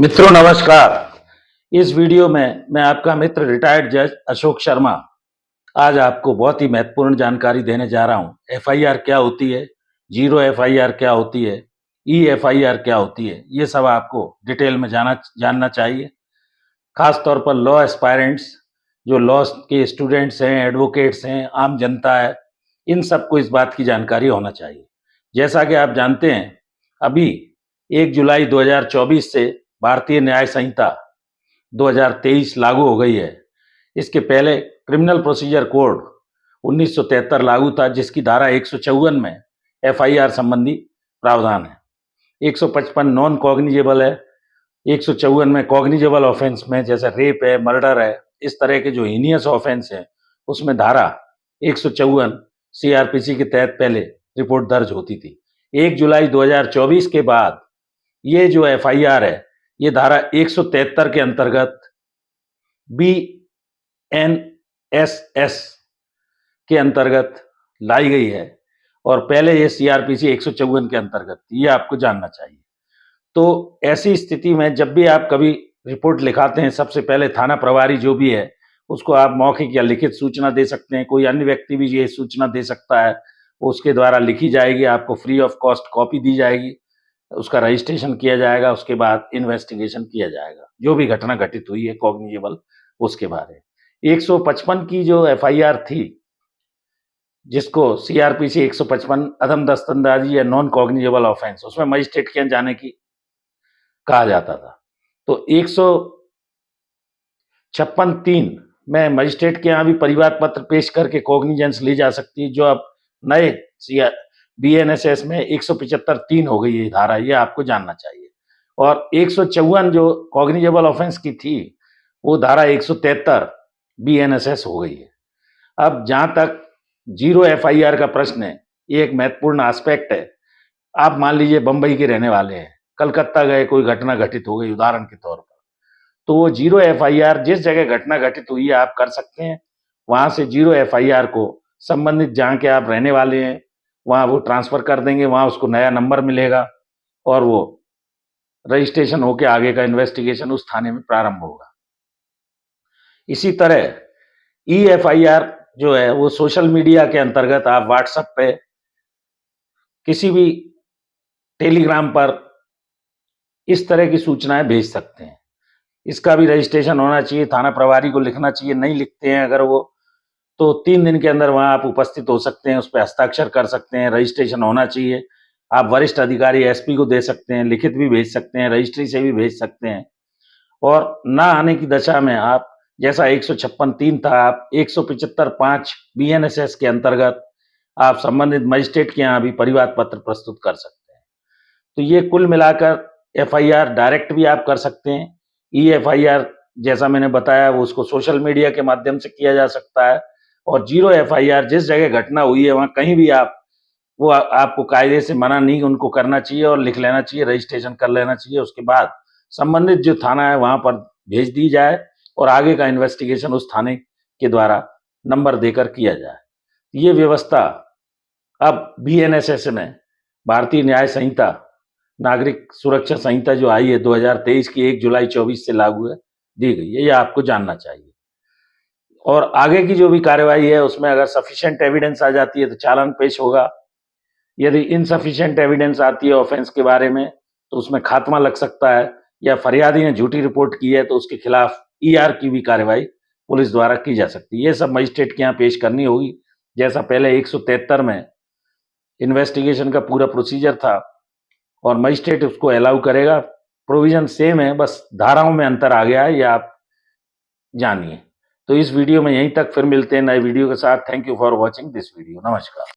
मित्रों नमस्कार। इस वीडियो में मैं आपका मित्र रिटायर्ड जज अशोक शर्मा आज आपको बहुत ही महत्वपूर्ण जानकारी देने जा रहा हूं। एफआईआर क्या होती है, जीरो एफआईआर क्या होती है, ई एफआईआर क्या होती है, ये सब आपको डिटेल में जानना चाहिए। खास तौर पर लॉ एस्पायरेंट्स, जो लॉ के स्टूडेंट्स हैं, एडवोकेट्स हैं, आम जनता है, इन सबको इस बात की जानकारी होना चाहिए। जैसा कि आप जानते हैं, अभी 1 जुलाई 2024 से भारतीय न्याय संहिता 2023 लागू हो गई है। इसके पहले क्रिमिनल प्रोसीजर कोड 1973 लागू था, जिसकी धारा 154 में एफआईआर संबंधी प्रावधान है। 155 नॉन कॉग्निजेबल है, 154 में कॉग्निजेबल ऑफेंस में जैसे रेप है, मर्डर है, इस तरह के जो हीनियस ऑफेंस है उसमें धारा 154 सीआरपीसी के तहत पहले रिपोर्ट दर्ज होती थी। 1 जुलाई 2024 के बाद ये जो एफआईआर है ये धारा 173 के अंतर्गत बीएनएसएस के अंतर्गत लाई गई है और पहले ये सीआरपीसी 154 के अंतर्गत, ये आपको जानना चाहिए। तो ऐसी स्थिति में जब भी आप कभी रिपोर्ट लिखाते हैं, सबसे पहले थाना प्रभारी जो भी है उसको आप मौखिक या लिखित सूचना दे सकते हैं। कोई अन्य व्यक्ति भी ये सूचना दे सकता है, उसके द्वारा लिखी जाएगी, आपको फ्री ऑफ कॉस्ट कॉपी दी जाएगी, उसका रजिस्ट्रेशन किया जाएगा, उसके बाद इन्वेस्टिगेशन किया जाएगा जो भी घटना घटित हुई है कॉग्निजेबल उसके बारे। 155 की जो एफआईआर थी, जिसको सीआरपीसी 155 अदम दस्तंदाजी या नॉन कॉग्निजेबल ऑफेंस, उसमें मजिस्ट्रेट के यहाँ जाने की कहा जाता था। तो 156(3) में मजिस्ट्रेट के यहाँ भी परिवाद पत्र पेश करके कॉग्निजेंस ली जा सकती है, जो अब नए बीएनएसएस में 175(3) हो गई है धारा, ये आपको जानना चाहिए। और 154 जो कॉग्निजेबल ऑफेंस की थी वो धारा 173 बीएनएसएस हो गई है। अब जहां तक जीरो एफआईआर का प्रश्न है, ये एक महत्वपूर्ण एस्पेक्ट है। आप मान लीजिए बंबई के रहने वाले हैं, कलकत्ता गए, कोई घटना घटित हो गई उदाहरण के तौर पर, तो वो जीरो एफआईआर जिस जगह घटना घटित हुई है आप कर सकते हैं। वहां से जीरो एफआईआर को संबंधित जहां के आप रहने वाले हैं वहां वो ट्रांसफर कर देंगे, वहां उसको नया नंबर मिलेगा और वो रजिस्ट्रेशन होकर आगे का इन्वेस्टिगेशन उस थाने में प्रारंभ होगा। इसी तरह ई एफआईआर जो है वो सोशल मीडिया के अंतर्गत आप व्हाट्सएप पे, किसी भी टेलीग्राम पर इस तरह की सूचनाएं भेज सकते हैं। इसका भी रजिस्ट्रेशन होना चाहिए, थाना प्रभारी को लिखना चाहिए। नहीं लिखते हैं अगर वो, तो 3 दिन के अंदर वहां आप उपस्थित हो सकते हैं, उस पर हस्ताक्षर कर सकते हैं, रजिस्ट्रेशन होना चाहिए। आप वरिष्ठ अधिकारी एसपी को दे सकते हैं, लिखित भी भेज सकते हैं, रजिस्ट्री से भी भेज सकते हैं। और ना आने की दशा में आप जैसा 156(3) था, आप 175(5) बीएनएसएस के अंतर्गत आप संबंधित मजिस्ट्रेट के यहाँ भी परिवाद पत्र प्रस्तुत कर सकते हैं। तो ये कुल मिलाकर एफआईआर डायरेक्ट भी आप कर सकते हैं। ई एफआईआर जैसा मैंने बताया वो उसको सोशल मीडिया के माध्यम से किया जा सकता है। और जीरो एफआईआर जिस जगह घटना हुई है वहां कहीं भी आप वो आपको कायदे से मना नहीं उनको करना चाहिए और लिख लेना चाहिए, रजिस्ट्रेशन कर लेना चाहिए। उसके बाद संबंधित जो थाना है वहां पर भेज दी जाए और आगे का इन्वेस्टिगेशन उस थाने के द्वारा नंबर देकर किया जाए। ये व्यवस्था अब बीएनएसएस में भारतीय न्याय संहिता नागरिक सुरक्षा संहिता जो आई है 2023 की 1 जुलाई 24 से लागू है, दी गई है। ये आपको जानना चाहिए। और आगे की जो भी कार्यवाही है उसमें अगर सफिशिएंट एविडेंस आ जाती है तो चालान पेश होगा। यदि इनसफिशिएंट एविडेंस आती है ऑफेंस के बारे में तो उसमें खात्मा लग सकता है, या फरियादी ने झूठी रिपोर्ट की है तो उसके खिलाफ ईआर की भी कार्रवाई पुलिस द्वारा की जा सकती है। ये सब मजिस्ट्रेट के यहाँ पेश करनी होगी, जैसा पहले 173 में इन्वेस्टिगेशन का पूरा प्रोसीजर था और मजिस्ट्रेट उसको अलाउ करेगा। प्रोविजन सेम है, बस धाराओं में अंतर आ गया है, ये आप जानिए। तो इस वीडियो में यहीं तक, फिर मिलते हैं नए वीडियो के साथ। Thank you for watching this video. नमस्कार।